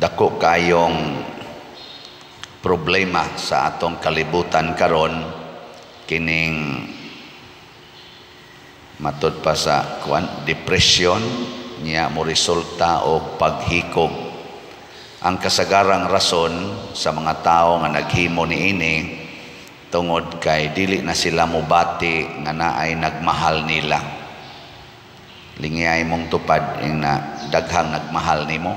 dako kayong problema sa atong kalibutan karon, kining matud pa sa depression niya mo resulta o paghikog. Ang kasagarang rason sa mga tao nga naghimo niini tungod kay dili na sila mobati nga naay nagmahal nila. Lingiyay mong tupad ing na daghang nagmahal nimo.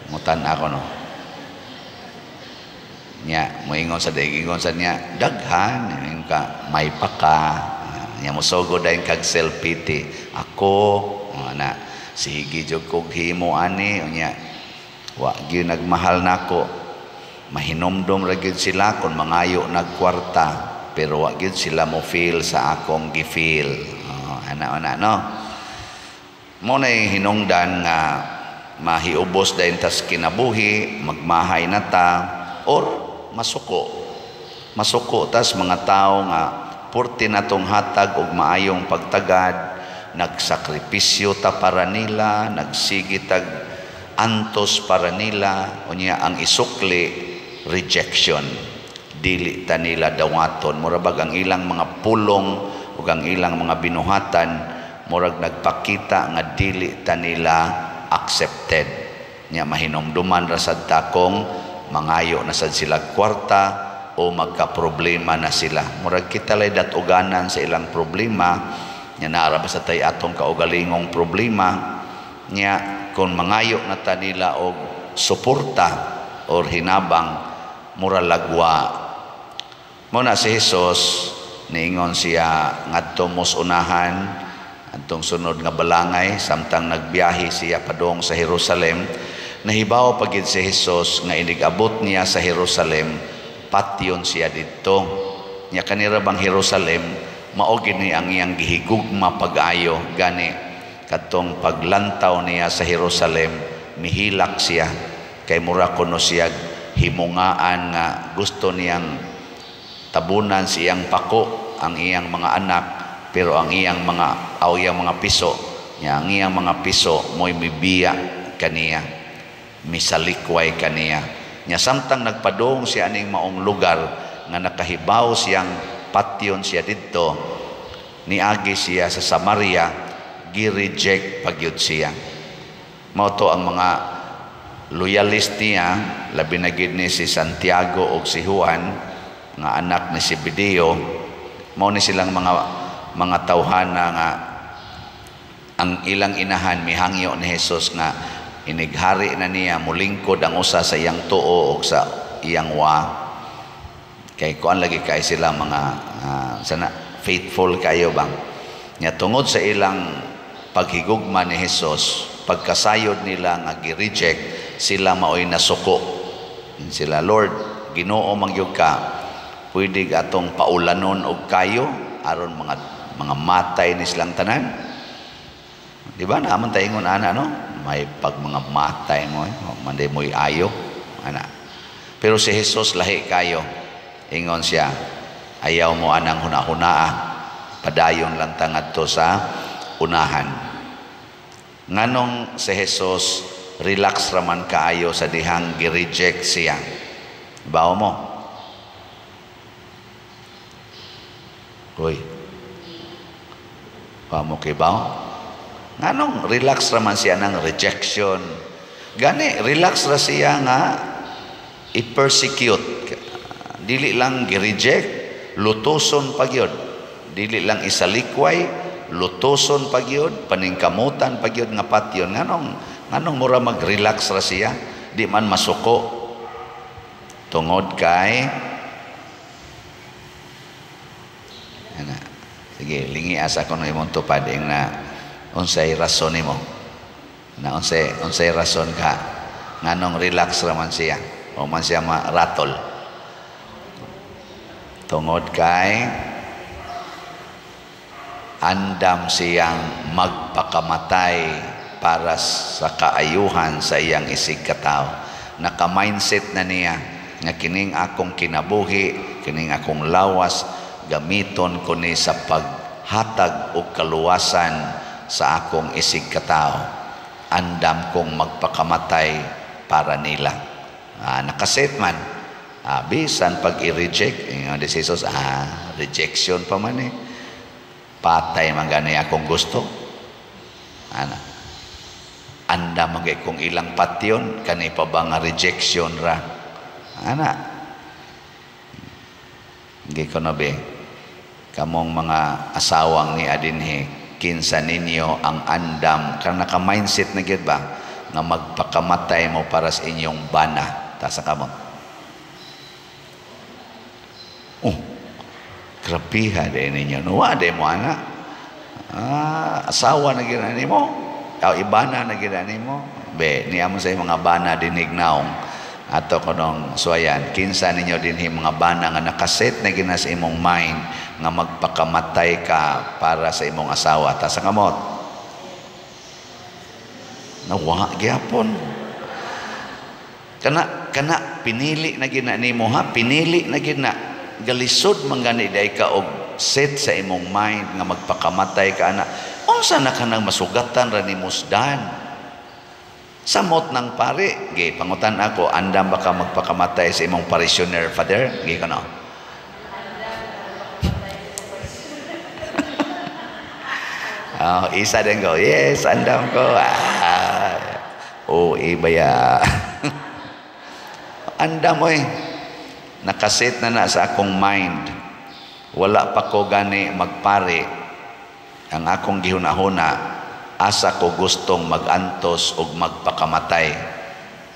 Mutan ako no. Nya moingon sa dagingon sa niya daghan ing ka may paka nya mosogo dayon kag self-pity. Ako na sige jud kog himo ani nya wa gyud nagmahal nako. Mahinomdom ra gyud sila kon mangayo nagkwarta pero wa gyud sila mo feel sa akong gi-feel. Ana no. Mo nay hinungdan nga mahiubos dayon tas kinabuhi, magmahay na ta or masuko tas mga tao nga purti natong hatag og maayong pagtagad, nagsakripisyo ta para nila, nagsigitag antos para nila, unya ang isukli rejection, dili ta nila dawaton. Murag ang ilang mga pulong ug ang ilang mga binuhatan murag nagpakita nga dili ta nila accepted. Nya mahinomduman ra sad ta kung mangayo na sad sila kwarta o magka-problema na sila. Murag kita lay datuganan sa ilang problema, nya naara ba sa tay atong kaugalingong problema, nya kung mangayo na ta nila og suporta or hinabang mura lagwa. Muna si Jesus niingon siya ngadto mos unahan adtong sunod nga balangay samtang nagbiyahe siya padong sa Jerusalem. Nahibaw pagid si Jesus nga inigabot niya sa Jerusalem, patyon siya dito. Nya kanira bang Jerusalem mao gini ang iyang gihigugma pag-ayo gani kadtong paglantaw niya sa Jerusalem mihilak siya kay mura kuno siya himungaan nga gusto niyang tabunan siyang pako ang iyang mga anak pero ang iyang mga piso nya ang iyang mga piso mo'y mibiya kaniya, misalikway kaniya. Nya samtang nagpadong siya aning maong lugar nga nakahibaw siyang patyon siya didto, niagi siya sa Samaria, gi-reject pagyud siya. Mao to ang mga loyalist niya, labi na gid ni si Santiago o si Juan nga anak ni Zebedeo. Mao ni silang mga tawhana nga ang ilang inahan mihangyo ni Jesus nga inighari na niya mulingkod ang usa sa iyang tuo o sa iyang wa. Kay kuan lagi kay sila mga sana faithful kayo bang. Nya tungod sa ilang paghigugma ni Jesus, pagkasayod nila nga gi-reject, sila maoy nasuko. Sila, Lord, Ginoo mangyud ka, pwede atong paulanon og kayo aron mga matay ni silang tanan. Di ba naman tayo ingon ana no? May pag mga matay mo, manday mo'y ayo ana. Pero si Jesus lahi kayo. Ingon siya, ayaw mo anang hunahunaa, padayon lang tangad to sa unahan. Nganong si Jesus relax raman kaayo sa dihang gi-reject siya. Bawo mo. Uy. Bawo mo kay bawo. Nganong relax raman siya ng rejection. Gani relax ra siya nga i-persecute. Dili lang gi-reject, lutuson pagyod. Dili lang isalikway, lutuson pagyod, paningkamutan pagyod nga patyon. Nganong mura mag-relax ra siya, di man masuko. Tungod kay sige, lingi asa ko na imong tupad na unsay rason nimo. Na unsay rason ka nganong relax ra man siya o man siya ma-rattle. Tungod kay andam siyang magpakamatay para sa kaayuhan sa iyang isig katao. Naka-mindset na niya nga kining akong kinabuhi, kining akong lawas, gamiton ko ni sa paghatag o kaluwasan sa akong isig katao. andam kong magpakamatay para nila. Nakaset man. Bisan pag i-reject, yung si Jesus, rejection pa man eh. Patay man gani akong gusto. Andam magay kong ilang patyon, kani pa ba nga rejection ra. Hindi ko na be. Kamong mga asawang ni adinhe, kinsa ninyo ang andam, kang naka-mindset na gid ba, nga magpakamatay mo para sa inyong bana. Tasa ka mo. Grabiha din ninyo. Nuwa din mo, asawa na ginani mo. Ibana na ginani mo. Niya mo sa mga bana dinig naong. Ato ko nung suwayan, kinsa ninyo din mga bana nga nakaset na gina sa imong mind nga magpakamatay ka para sa imong asawa. Tasa ka mo. Nawa gyapon. Kana pinili na gina nimo ha, pinili na gina galisod man gani day ka og set sa imong mind nga magpakamatay ka ana. Unsa na kanang masugatan ra nimo sdan? Samot ng pare, pangutan ako, andam baka magpakamatay sa imong parishioner father? Kano? Isa din ko, yes, andam ko. Ibaya. Andam mo nakaset na sa akong mind. Wala pa ko gani magpare. Ang akong gihunahuna, asa ko gustong magantos o magpakamatay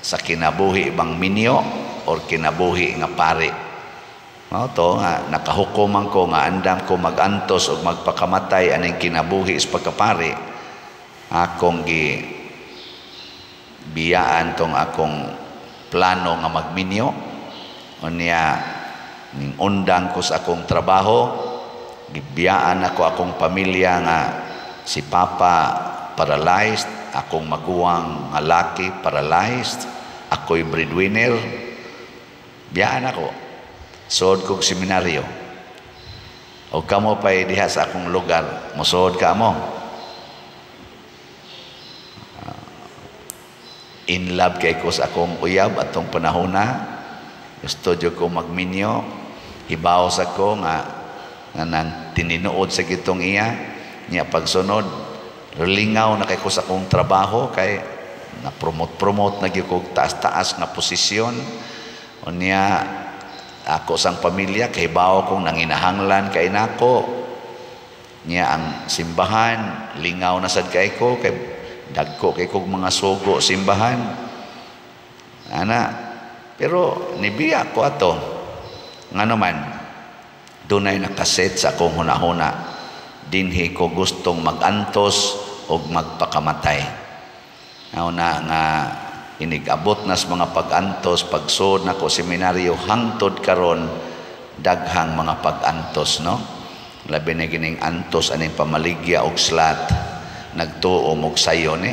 sa kinabuhi bang minyo o kinabuhi nga pare. To nga, nakahukuman ko nga andam ko magantos o magpakamatay aning kinabuhi is pagkapare. Akong biyaan tong akong plano nga magminyo. Unya, ning undang ko sa akong trabaho, gibiyaan ako akong pamilya nga si Papa paralyzed, akong maguwang nga laki paralyzed, ako'y breadwinner. Biyaan ako. Sood kong seminaryo. O kamo pa'y diha sa akong lugar, musood ka mo. In love kay ko sa akong uyab atong panahona. Gusto ko magminyo. Hibaw sa ko nga nang tininuod sa gitong iya. Niya pagsunod, lingaw na kay ko sa akong trabaho, kay na-promote na gyud ko taas-taas nga posisyon. O niya, ako sang pamilya, kay bao kong nanginahanglan kay nako. Niya ang simbahan, lingaw na sad kay ko, kay dagko kay kog mga sugo simbahan. Pero nibiya ko ato. Nga naman, dunay nakaset sa akong hunahuna. Dinhi ko gustong magantos o magpakamatay. Nga inigabot nas mga pagantos, pagsod na ko seminaryo hangtod karon daghang mga pagantos, no? Labi na gining antos aning pamaligya og slat, nagtuo og sayon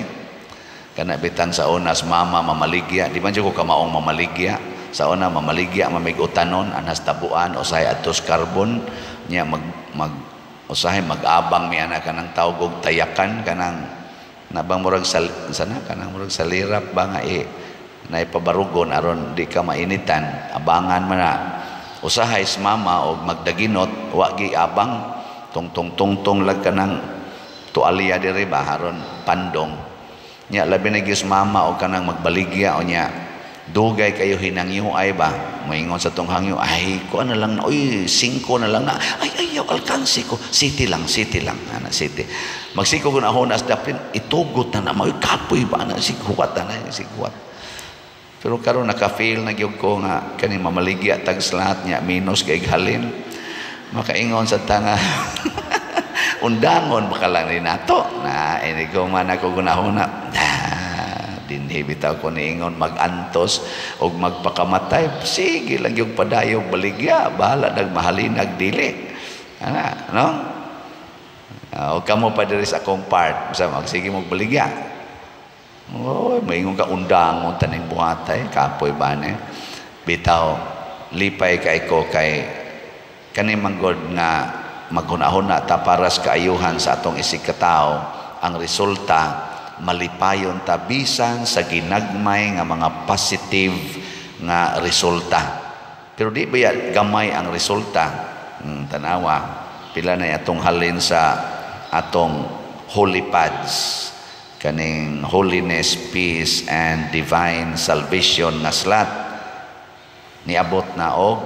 kana bitan sa unas mama mamaligya, di man ko kamaong mamaligya. Sa una mamaligya mamig-utanon anas tabuan usay atos karbon nya usahay mag-abang mi ana kanang tawag og tayakan kanang nabang murag kanang murag salirap ba nga naipabarugon aron di ka mainitan, abangan man na. Usahay is mama og magdaginot wa gi abang tungtong lag kanang tualya diri ba aron pandong nya. Labi na gyud mama og kanang magbaligya o nya dugay kayo hinangyo ay ba moingon sa tong hangyo, ay ko na lang na, 5 na lang na, ay ayaw alkansi ko, city lang ana city magsiko ko na ho nas dapin itugot na may kapoy ba na sighuat na sighuat. Pero karon naka-feel na gyud ko nga kani mamaligya tag slat nya minus kay halin makaingon sa tanga undangon baka lang ni nato na ini ko man ako gunahuna dinhi bitaw ko niingon magantos og magpakamatay, sige lang yung padayog baligya, bahala dag mahalinag dili no? O kamo pa diri sa akong part sa magsige mo baligya, maingon ka undangon taning buhatay kapoy ba ne bitaw lipay kay ko kay kani manggod nga maghunahon na ta paras kaayuhan sa atong isig katao. Ang resulta malipayon ta bisan sa ginagmay nga mga positive nga resulta. Pero di ba gamay ang resulta? Tanawa, pila na atong halin sa atong holy pads, kaning holiness, peace, and divine salvation nga slat, niabot na og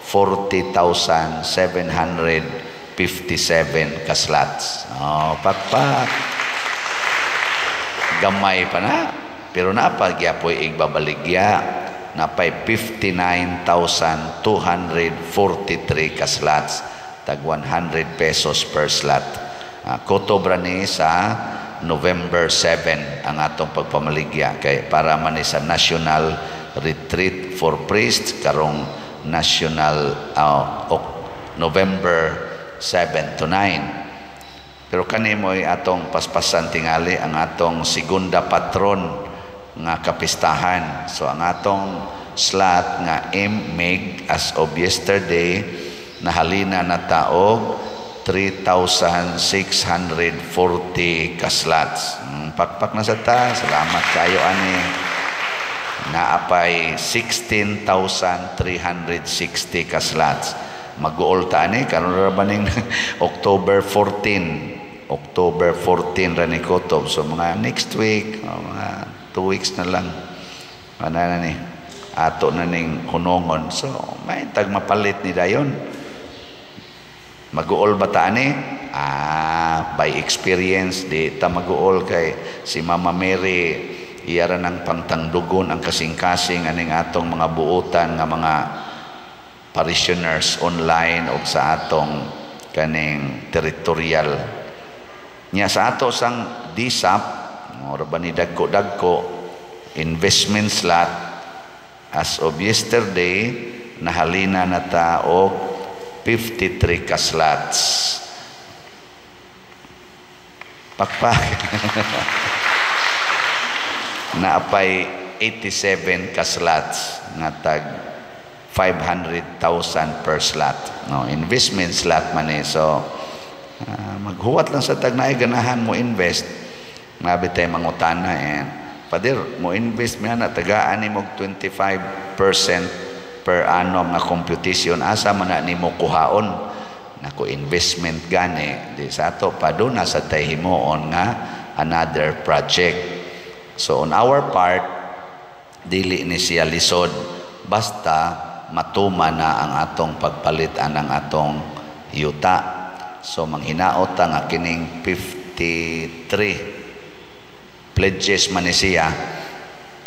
40,757 ka slots. Oh, pakpak. Gamay pa na, pero napagyapoy igbabaligya. Napay 59,243 ka slots, tag 100 pesos per slot. Kotobra ni sa November 7 ang atong pagpamaligya kay para man ni sa National Retreat for Priests karong National November 7 to 9. Pero kani mo'y atong paspasan tingali ang atong segunda patron nga kapistahan. So ang atong slot nga MMEG as of yesterday nahalina na taog 3,640 ka slots. Pakpak na sa ta. Salamat kayo ani. Naapay 16,360 ka slots. Mag-uol ta ani karon ra baning October 14 ra ni kutob. So mga next week, mga 2 weeks na lang na ni ato na ning hunongon. So may tag mapalit ni dayon. Mag-uol ba ta ni? By experience di ta mag-uol kay si Mama Mary iyara ng pangtangdugon ang kasing-kasing aning atong mga buutan nga mga parishioners online o sa atong kaning territorial nya sa ato sang DSAP ora ba ni dagko investment slot as of yesterday nahalina na ta og 53 ka slots. Pakpak. Naapay 87 ka slots nga tag 500,000 per slot. No, investment slot man eh. So maghuwat lang sa tag naay ganahan mo invest. Mabi tayo mangutana Pader, mo invest mo na tagaan ni mo 25% per annum na computation. Asa man na ni mo kuhaon nako investment gani di sa ato pa doon nasa tayo himuon nga another project. So on our part dili ni siya lisod basta matuma na ang atong pagpalitan ng atong yuta. So manghinaot nga kining 53 pledges man ni siya,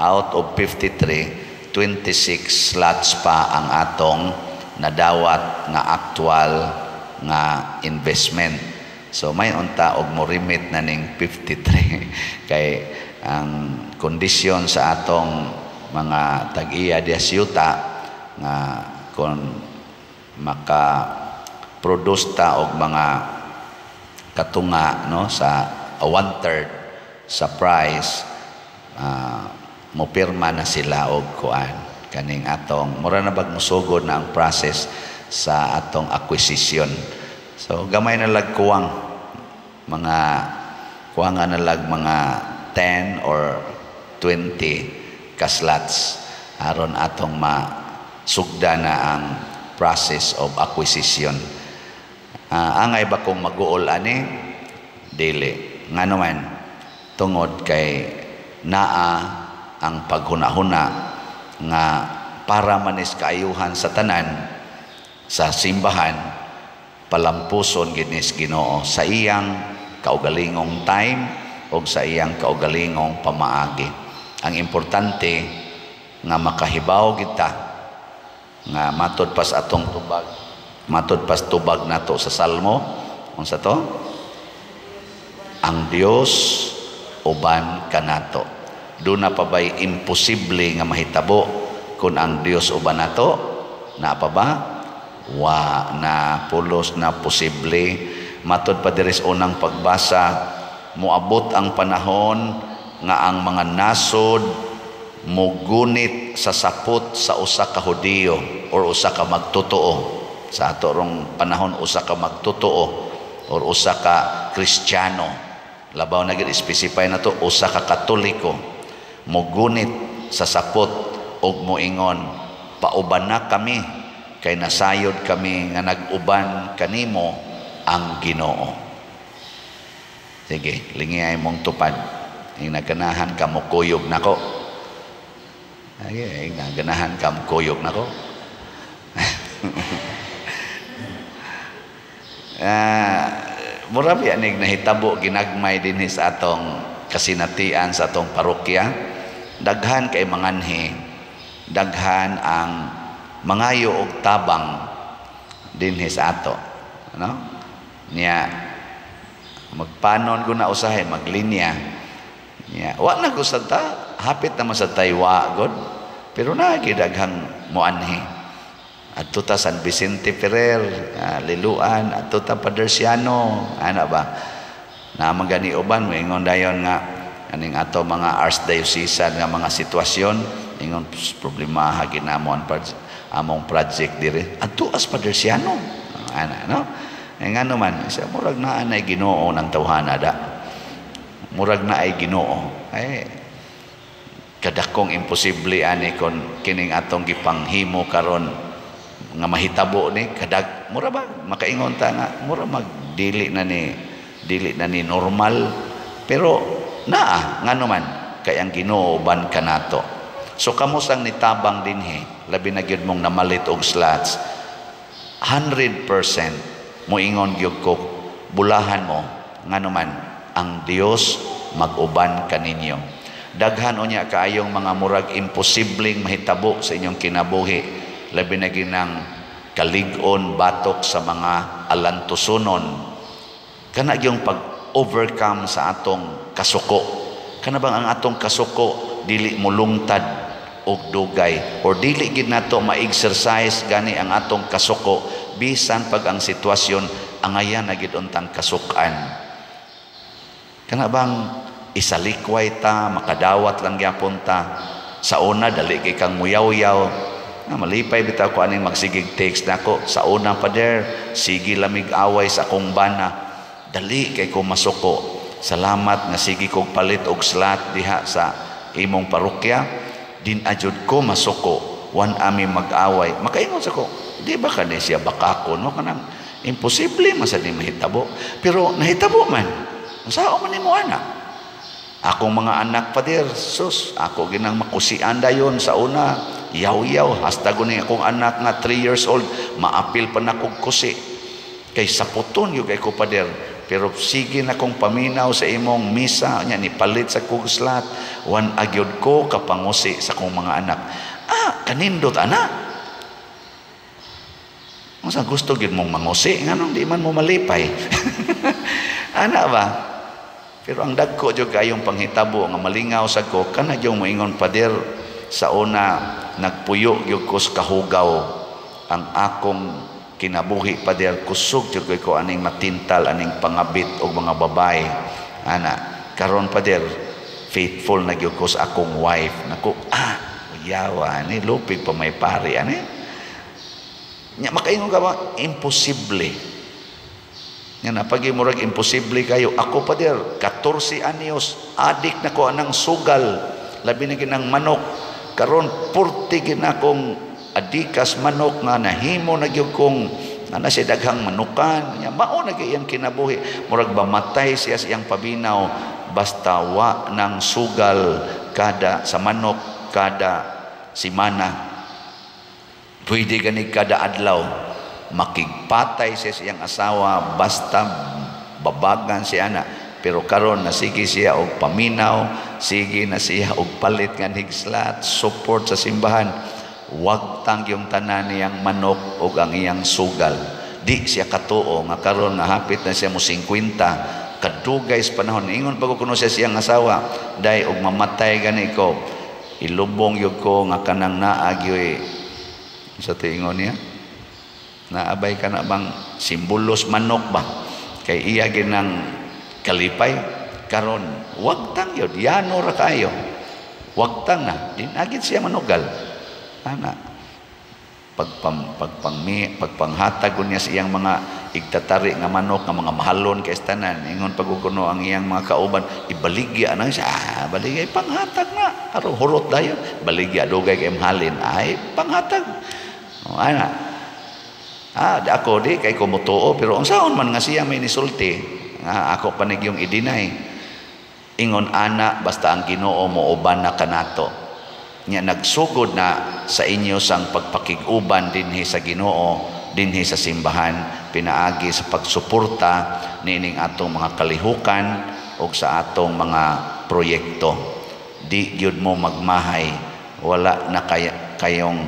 out of 53, 26 slots pa ang atong nadawat nga actual nga investment. So may unta og mo remit na ning 53 kay ang kondisyon sa atong mga tag-iya dias yuta nga kung maka produce ta og mga katunga no sa 1/3 sa price mo pirma na sila og kuan kaning atong mura na bag musugod na ang process sa atong acquisition. So gamay na lag kuwang mga kuwangan na lag mga 10 or 20 ka slots aron atong masugda na ang process of acquisition. Angay ba kung mag-uol ani dili nga naman tungod kay naa ang paghuna-huna nga para manis kaayuhan sa tanan sa simbahan palampuson ginis Ginoo sa iyang kaugalingong time o sa iyang kaugalingong pamaagi. Ang importante nga makahibaw kita nga matod pas atong tubag, matod pas tubag nato sa Salmo unsa to? Ang Dios uban kanato. Doon na pa ba'y imposible nga mahitabo kung ang Dios uban nato? Na pa ba? Wa na pulos na posible. Matod pa diris unang pagbasa, muabot ang panahon nga ang mga nasod mugunit sa sapot sa usa ka Hudiyo or usa ka magtotoo. Sa ato rong panahon usa ka magtotoo or usa ka Kristiyano. labaw na gid specify na to, usa ka Katoliko mogunit sa sapot ug moingon, pauban na kami kay nasayod kami nga nag-uban kanimo ang Ginoo. Sige, lingiyay mong tupad. Yung naganahan ka mo kuyog nako. Ay, naganahan ka mo kuyog nako. Mura biya nig nahitabo ginagmay din sa atong kasinatian sa atong parokya. Daghan kay manganhi, daghan ang mangayo og tabang din sa ato, ano? Niya magpanon ko na usahay maglinya. Niya wa na ko sa ta, hapit naman sa Taywa god, pero nagidaghang moanhi. Adto ta San Vicente Ferrer, Liluan, adto ta Paderciano, ana ba? Na magani uban moingon dayon nga aning ato mga archdiocesan nga mga sitwasyon, ingon problema ginamon among project dire. Adto as Paderciano, ana no? Nga naman, siya murag na ay Ginoo ng tawhana da. Murag na ay Ginoo. Ay kadakong imposible ani kon kining atong gipanghimo karon nga mahitabo ni kadag mura ba makaingon ta nga mura magdili na ni normal, pero naa nga naman kay ang Ginoo ban kanato. So kamusang nitabang dinhi labi na gyud mong namalit og slots 100% moingon gyud ko bulahan mo nga naman ang Dios mag-uban kaninyo. Daghan unya kaayong mga murag imposibleng mahitabo sa inyong kinabuhi, labi na ginang kalig-on batok sa mga alantusunon. Kana yung pag-overcome sa atong kasuko. Kana bang ang atong kasuko dili mulungtad og dugay, or dili gid nato ma-exercise gani ang atong kasuko bisan pag ang sitwasyon angayan na gid untang kasukan. Kana bang isalikway ta, makadawat lang gyapon ta. Sa una dali kay kang muyaw-yaw na malipay bitaw ko aning magsigig text nako. Sa una pader sige lamig away sa akong bana, dali kay ko masuko. Salamat nga sige kog palit og slot diha sa imong parokya, din ajud ko masuko wan ami mag-away. Makaingon sa ko, di ba kani siya bakakon no kanang imposible man sa di mahitabo, pero nahitabo man. Sao man nimo ana? Akong mga anak pader, sus, ako ginang makusian dayon sa una, yaw-yaw, hasta guni akong anak nga 3 years old, maapil pa na kong kusi. Kay saputon yung kay ko pader, pero sige na kong paminaw sa imong misa, nya ni palit sa kong slot, wan agyod ko kapangusi sa kong mga anak. Kanindot ana. Masa gusto gyud mong mangusi, nganong di man mo malipay. Ana ba? Pero ang dagko jud kayong panghitabo nga malingaw sa ko kana jud moingon pader sa una nagpuyo gyud ko sa kahugaw ang akong kinabuhi pader kusog jud ko aning matintal aning pangabit og mga babae ana karon pader faithful na gyud ko sa akong wife nako yawa ni lupig pa may pari ani nya makaingon ka ba imposible. Yan na pag imurag imposible kayo. Ako pa der 14 anyos adik na ko anang sugal labi na ginang manok karon 40 ginakong adikas manok nga nahimo na gyud kong ana siya daghang manukan nya mao na gyud kinabuhi murag ba matay siya sa iyang pabinaw basta wa nang sugal kada sa manok kada simana pwede gani kada adlaw makigpatay siya siyang asawa basta babagan siya na, pero karon na sige siya og paminaw, sige na siya og palit nga higslat, support sa simbahan, wag tang yung tanan niyang manok og ang iyang sugal. Di siya katuo nga karon na hapit na siya mo 50 kadugay sa panahon ingon bago kuno siya siyang asawa dai og mamatay gani ko ilubong yug ko nga kanang naagyoy sa tingon niya naabay ka na bang simbolos manok ba kay iya ginang kalipay karon wag tang yun yano ra kayo wag tang na din agit siya manugal ana pagpanghatag niya sa iyang mga igtatari nga manok nga mga mahalon kay tanan ingon pagukuno ang iyang mga kauban ibaligya na siya baligya panghatag na aron hurot dayon baligya dugay kay mahalin ay panghatag ana ako di kay kumutuo pero unsaon man nga siya may nisulti nga ako panig yung i-deny ingon ana basta ang Ginoo mo uban na kanato nya nagsugod na sa inyo sang pagpakig-uban dinhi sa Ginoo dinhi sa simbahan pinaagi sa pagsuporta nining atong mga kalihukan o sa atong mga proyekto di gyud mo magmahay wala na kayong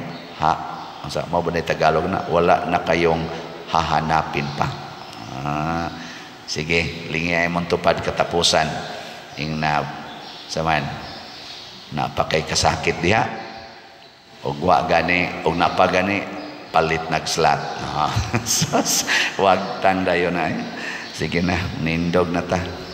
mo ba na Tagalog na wala na kayong hahanapin pa sige lingay mong tupad katapusan ing na saman napakay kasakit diha og wa gani og napagani palit nagslat wag tanda yun ay sige na nindog na ta